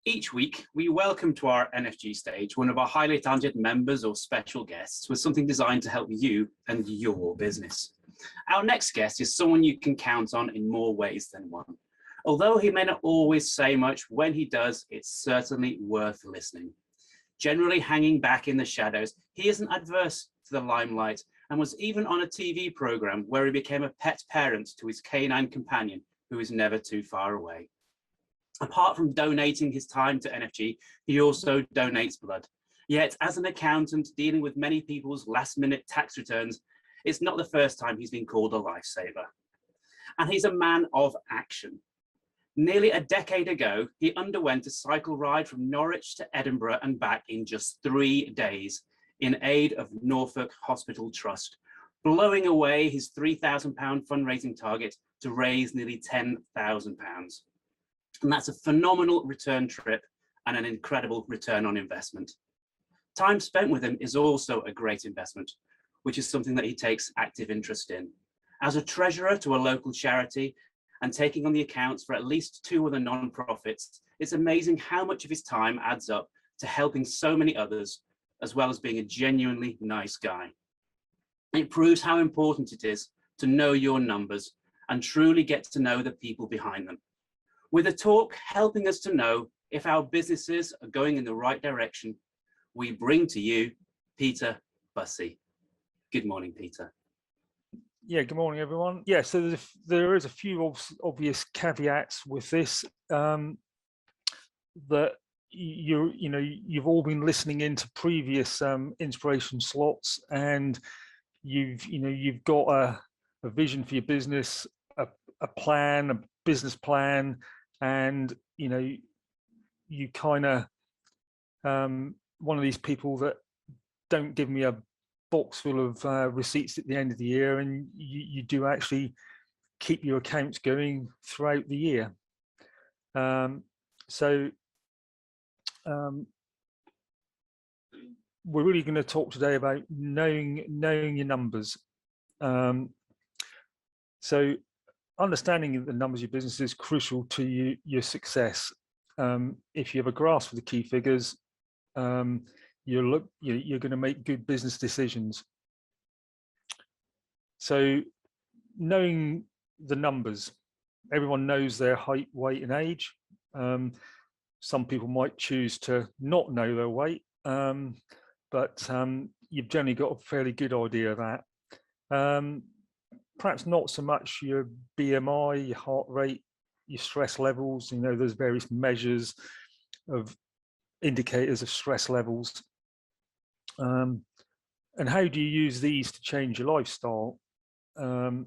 Each week, we welcome to our NfG stage one of our highly talented members or special guests with something designed to help you and your business. Our next guest is someone you can count on in more ways than one. Although he may not always say much, when he does, it's certainly worth listening. Generally hanging back in the shadows, he isn't adverse to the limelight and was even on a TV program where he became a pet parent to his canine companion, who is never too far away. Apart from donating his time to NfG, he also donates blood. Yet, as an accountant dealing with many people's last-minute tax returns, it's not the first time he's been called a lifesaver. And he's a man of action. Nearly a decade ago, he underwent a cycle ride from Norwich to Edinburgh and back in just 3 days in aid of Norfolk Hospital Trust, blowing away his £3,000 fundraising target to raise nearly £10,000. And that's a phenomenal return trip and an incredible return on investment. Time spent with him is also a great investment, which is something that he takes active interest in. As a treasurer to a local charity and taking on the accounts for at least 2 other non-profits, it's amazing how much of his time adds up to helping so many others, as well as being a genuinely nice guy. It proves how important it is to know your numbers and truly get to know the people behind them. With a talk helping us to know if our businesses are going in the right direction, we bring to you Peter Bussey. Good morning, Peter. Yeah, good morning, everyone. Yeah, so there is a few obvious caveats with this that you've all been listening into previous inspiration slots, and you've got a vision for your business, a plan, a business plan, and you kind of one of these people that don't give me a box full of receipts at the end of the year, and you do actually keep your accounts going throughout the year. We're really going to talk today about knowing your numbers. So understanding the numbers of your business is crucial to your success. If you have a grasp of the key figures, you're going to make good business decisions. So knowing the numbers, everyone knows their height, weight, and age. Some people might choose to not know their weight, but you've generally got a fairly good idea of that. Perhaps not so much your BMI, your heart rate, your stress levels. There's various measures of indicators of stress levels. And how do you use these to change your lifestyle? You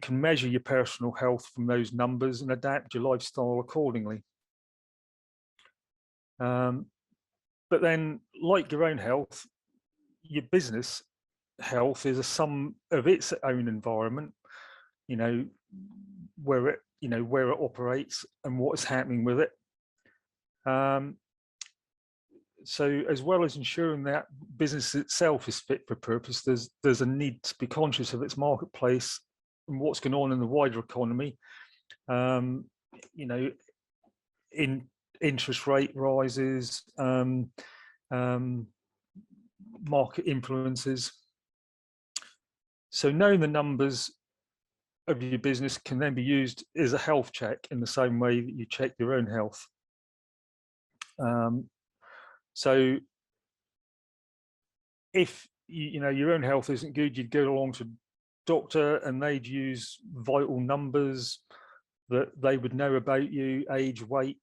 can measure your personal health from those numbers and adapt your lifestyle accordingly. But then, like your own health, your business health is a sum of its own environment, where it operates and what is happening with it. So as well as ensuring that business itself is fit for purpose, there's a need to be conscious of its marketplace and what's going on in the wider economy. In interest rate rises, market influences. So knowing the numbers of your business can then be used as a health check in the same way that you check your own health. So if your own health isn't good, you'd go along to a doctor and they'd use vital numbers that they would know about you, age, weight,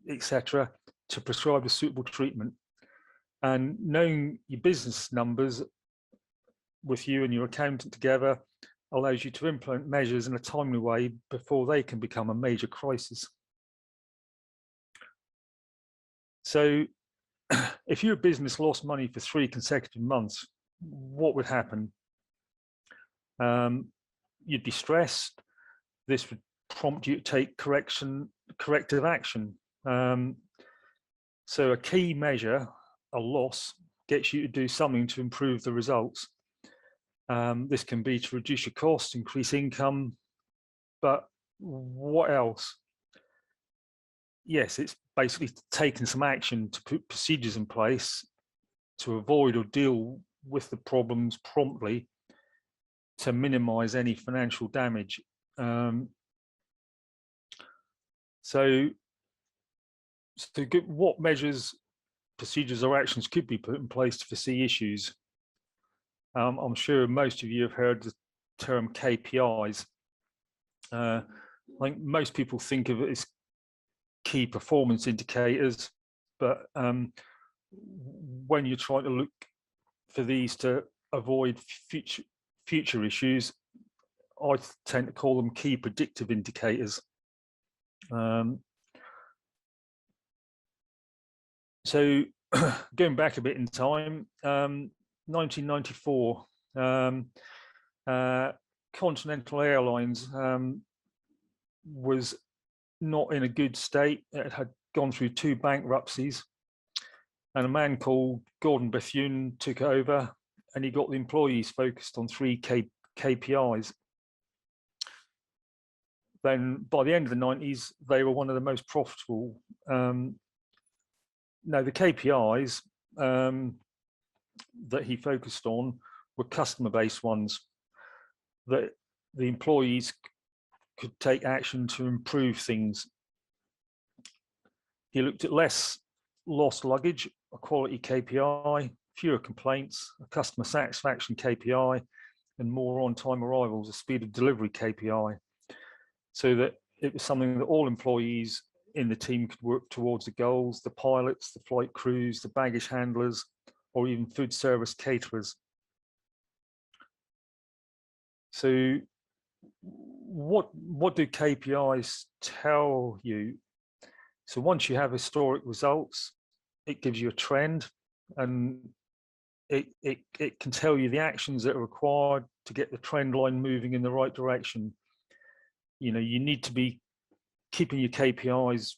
etc., to prescribe a suitable treatment. And knowing your business numbers with you and your accountant together allows you to implement measures in a timely way before they can become a major crisis. So if your business lost money for 3 consecutive months, what would happen? You'd be stressed. This would prompt you to take corrective action. So a key measure, a loss, gets you to do something to improve the results. This can be to reduce your costs, increase income, but what else? Yes, it's basically taking some action to put procedures in place to avoid or deal with the problems promptly to minimize any financial damage. So what measures, procedures or actions could be put in place to foresee issues? I'm sure most of you have heard the term KPIs. I think most people think of it as key performance indicators, but when you're trying to look for these to avoid future issues, I tend to call them key predictive indicators. So going back a bit in time, 1994, Continental Airlines was not in a good state. It had gone through 2 bankruptcies, and a man called Gordon Bethune took over, and he got the employees focused on 3 KPIs. Then by the end of the 90s, they were one of the most profitable. Now, the KPIs that he focused on were customer-based ones, that the employees could take action to improve things. He looked at less lost luggage, a quality KPI, fewer complaints, a customer satisfaction KPI, and more on-time arrivals, a speed of delivery KPI, so that it was something that all employees in the team could work towards the goals, the pilots, the flight crews, the baggage handlers, or even food service caterers. So what do KPIs tell you? So once you have historic results, it gives you a trend, and it can tell you the actions that are required to get the trend line moving in the right direction. You know, you need to be keeping your KPIs,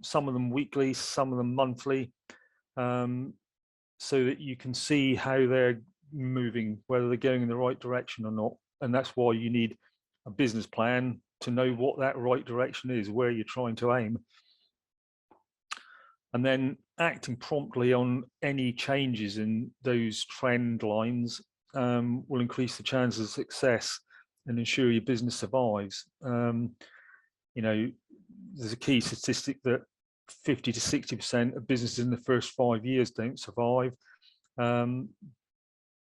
some of them weekly, some of them monthly, so that you can see how they're moving, whether they're going in the right direction or not. And that's why you need a business plan to know what that right direction is, where you're trying to aim. And then acting promptly on any changes in those trend lines will increase the chances of success and ensure your business survives. You know, there's a key statistic that 50 to 60% of businesses in the first 5 years don't survive.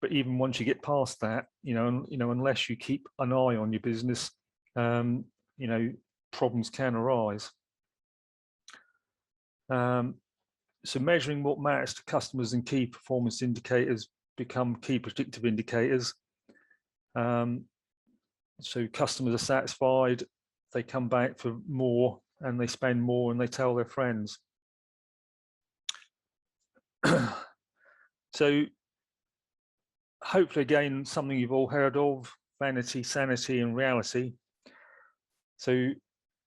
But even once you get past that, you know, unless you keep an eye on your business, you know, problems can arise. So measuring what matters to customers and key performance indicators become key predictive indicators. So customers are satisfied, they come back for more, and they spend more, and they tell their friends. So hopefully, again, something you've all heard of: vanity, sanity, and reality. So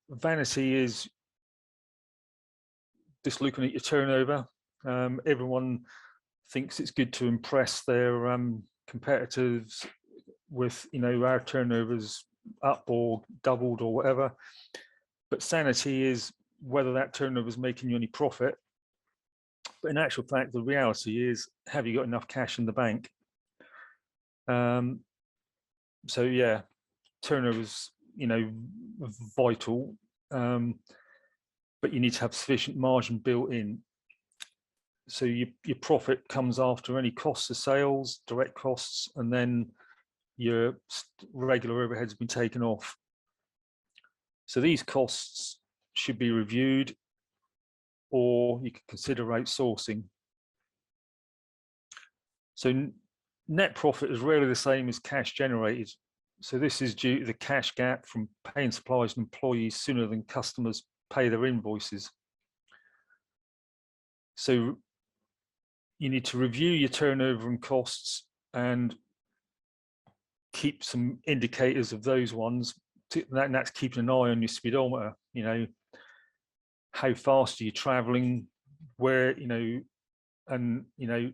vanity is just looking at your turnover. Everyone thinks it's good to impress their competitors with, you know, our turnover's up or doubled or whatever. But sanity is whether that turnover is making you any profit. But in actual fact, the reality is, have you got enough cash in the bank? So yeah, turnover is, you know, vital, but you need to have sufficient margin built in. So your profit comes after any costs of sales, direct costs, and then your regular overheads have been taken off. So these costs should be reviewed, or you could consider outsourcing. So net profit is rarely the same as cash generated. So this is due to the cash gap from paying suppliers and employees sooner than customers pay their invoices. So you need to review your turnover and costs and keep some indicators of those ones. And that's keeping an eye on your speedometer. You know, how fast are you traveling, where, you know, and, you know,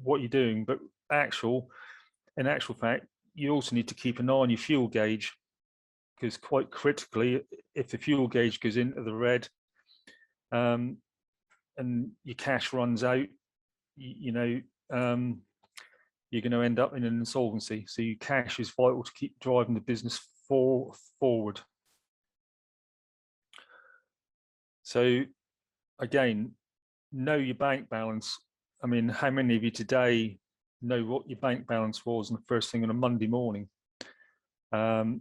what you're doing. But in actual fact, you also need to keep an eye on your fuel gauge. because quite critically, if the fuel gauge goes into the red and your cash runs out, you're going to end up in an insolvency. So your cash is vital to keep driving the business forward. So again, know your bank balance. I mean, how many of you today know what your bank balance was on the first thing on a Monday morning? And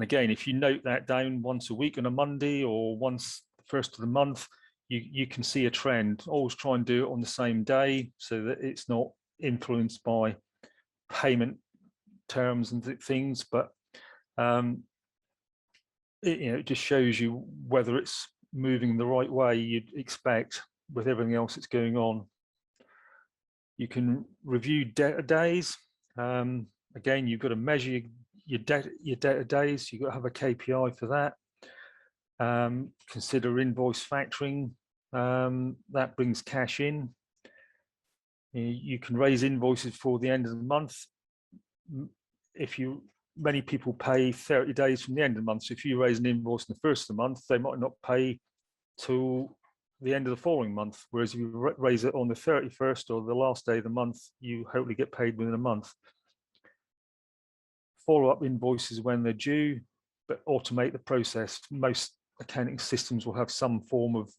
again, if you note that down once a week on a Monday or once the first of the month, you can see a trend. Always try and do it on the same day so that it's not influenced by payment terms and things, but it just shows you whether it's moving the right way you'd expect with everything else that's going on. You can review debtor days. Again, you've got to measure your debtor days. You've got to have a KPI for that. Consider invoice factoring. That brings cash in. You can raise invoices for the end of the month. Many people pay 30 days from the end of the month. So if you raise an invoice in the first of the month, they might not pay till the end of the following month. Whereas if you raise it on the 31st or the last day of the month, you hopefully get paid within a month. Follow-up invoices when they're due, but automate the process. Most accounting systems will have some form of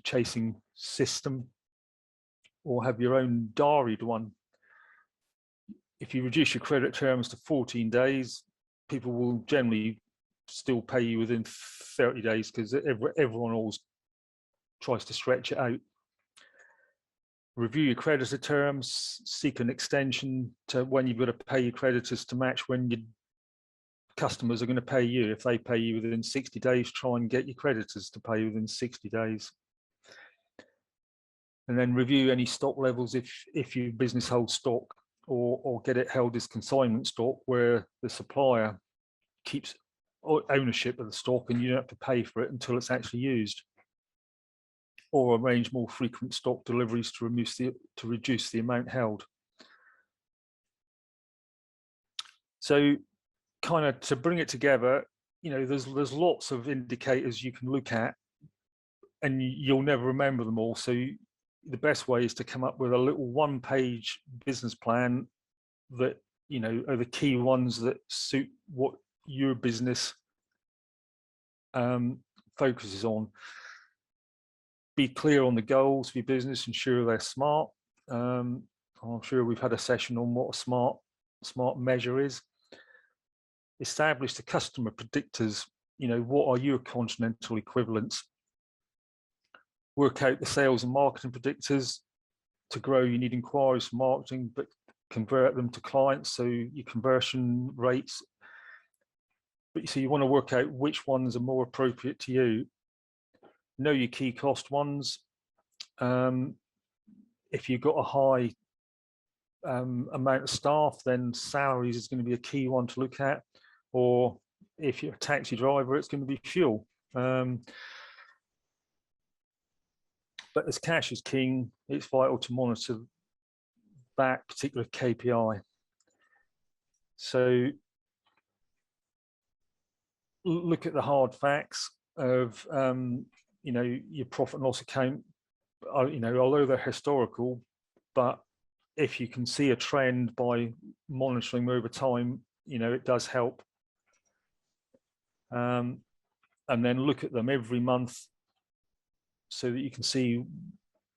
chasing system or have your own diaried one. If you reduce your credit terms to 14 days, people will generally still pay you within 30 days because everyone always tries to stretch it out. Review your creditor terms, seek an extension to when you've got to pay your creditors to match when your customers are going to pay you. If they pay you within 60 days, try and get your creditors to pay within 60 days. And then review any stock levels if your business holds stock, or get it held as consignment stock where the supplier keeps ownership of the stock and you don't have to pay for it until it's actually used. Or arrange more frequent stock deliveries to reduce the amount held. So kind of to bring it together, there's lots of indicators you can look at and you'll never remember them all. So the best way is to come up with a little one-page business plan that are the key ones that suit what your business focuses on. Be clear on the goals for your business, ensure they're smart. I'm sure we've had a session on what a smart measure is. Establish the customer predictors. What are your continental equivalents? Work out the sales and marketing predictors. To grow, you need inquiries for marketing, but convert them to clients, so your conversion rates. But you want to work out which ones are more appropriate to you. Know your key cost ones. If you've got a high amount of staff, then salaries is going to be a key one to look at. Or if you're a taxi driver, it's going to be fuel. But as cash is king, it's vital to monitor that particular KPI. So look at the hard facts of your profit and loss account. Although they're historical, but if you can see a trend by monitoring over time, it does help. And then look at them every month so that you can see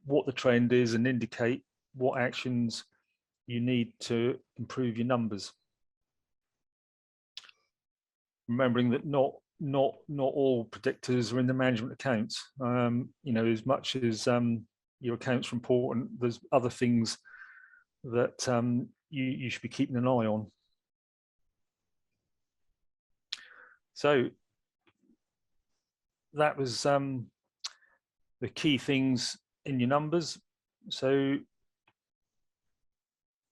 what the trend is and indicate what actions you need to improve your numbers. Remembering that not all predictors are in the management accounts. As much as your accounts are important, there's other things that you should be keeping an eye on. So that was the key things in your numbers. So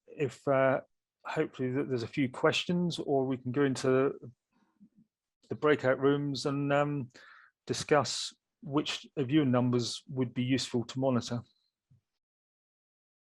if hopefully there's a few questions, or we can go into the breakout rooms and discuss which of your numbers would be useful to monitor.